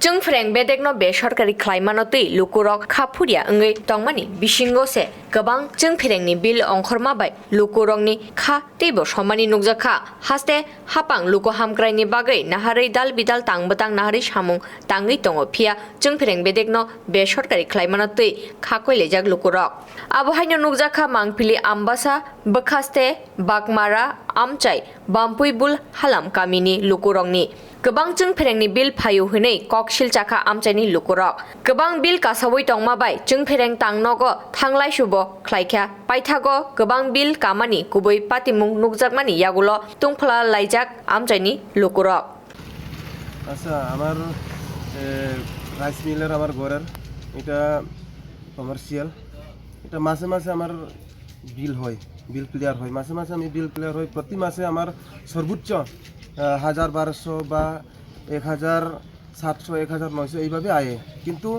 जों फ्रेंक बेदेगनो बेसरकारि ख्लाइमानतै लुकुरक खाफुरिया ओंगै तंमानि बिसिंगसे गोबां जों फ्रेंकनि बिल अंखरमाबाय लुकुरकनि खा तेबो समानि नुगजाखा हास्ते हापां लुको हामग्रायनि बागै नाहारै दाल बिदाल तांबतां नाहारै सामुं तांगै दङ फिया जों फ्रेंक बेदेगनो बेसरकारि ख्लाइमानतै खाखयलेजाक लुकुरक आबहायनो नुगजाखा मांपिलि आम्बासा बखास्ते बागमारा आमचाय बाम्पुइबुल हालाम कामिनि लुकुरकनि गोबां जों फेरेंनि बिल फायु हनै ककशिल चाखा आमचायनि लुकुरक गोबां बिल कासावै तंमाबाय जों फेरें तांनगो थांलाय सुबो ख्लाइख्या पाइथागो गोबां बिल कामानि गुबै पातिमुं नुगजाकमानि यागुलो तुंफला लाइजाक आमचायनि लुकुरक আচ্ছা আমার রাইস মিলের আমার ঘরের এটা কমার্শিয়াল এটা মাসে মাসে আমার বিল হয় বিল ক্লিয়ার হয় মাসে মাসে আমি বিল ক্লিয়ার হয় প্রতি মাসে আমার সর্বোচ্চ 1200 বা 1700 1900 এইভাবে আয়ে কিন্তু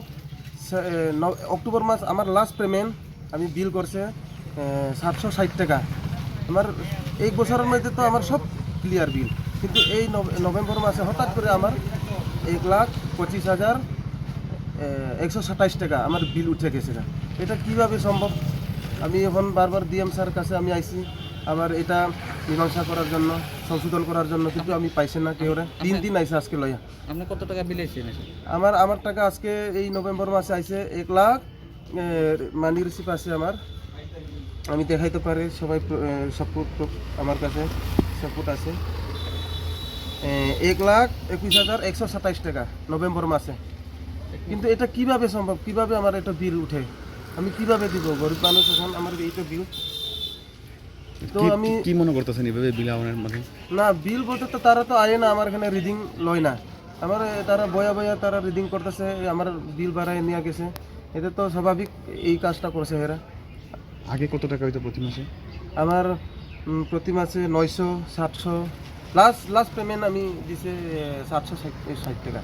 অক্টোবর মাস আমার লাস্ট পেমেন্ট আমি বিল করছে 760 টাকা আমার এই বছরের মধ্যে তো আমার সব ক্লিয়ার বিল কিন্তু এই নভেম্বর মাসে হঠাৎ করে আমার 1,25,127 টাকা আমার বিল উঠে গেছে এটা কিভাবে সম্ভব আমি এখন বারবার ডিএম স্যার কাছে আমি আইছি আবার এটা মীমাংসা করার জন্য সংশোধন করার জন্য কিন্তু আমি পাইছি না কেউ 3 দিন আইছে আজকে লইয়া আপনি কত টাকা বিল এসেছেন আমার টাকা আজকে এই নভেম্বর মাসে আইছে 1 লাখ মানি রিসিপ আছে আমার আমি দেখাইতে পারি সবাই সাপোর্ট আমার কাছে সাপোর্ট আছে 1,21,127 টাকা নভেম্বর মাসে কিন্তু এটা কিভাবে সম্ভব কিভাবে আমার এটা বিল উঠে আমি কিভাবে দিব গরিব মানুষ এখন আমার এইটা বিল তো আমি কি মনে করতেছেন এইভাবে বিল আমার মানে না বিল বলতে তো তারা তো আয় না আমার এখানে রিডিং লয় না আমার তারা বয়া তারা রিডিং করতেছে আমার বিল বাড়ায় নিয়ে গেছে এটা তো স্বাভাবিক এই কাজটা করছে এরা আগে কত টাকা হইতো প্রতি মাসে আমার প্রতি মাসে 900 700 লাস্ট পেমেন্ট আমি দিছে 760 টাকা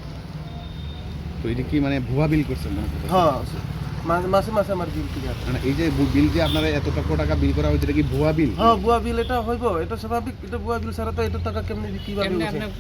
তো এটা কি মানে ভুয়া বিল করছেন মনে করতেছেন হ্যাঁ মাসে মাসে আমার বিল ক্লিয়ার মানে এই যে বিল যে আপনারা এত টাকা বিল করা হয়েছে এটা কি ভুয়া বিল হ্যাঁ ভুয়া বিল এটা হইব এটা স্বাভাবিক এটা ভুয়া বিল ছাড়া তো এটা টাকা কেমনে কিভাবে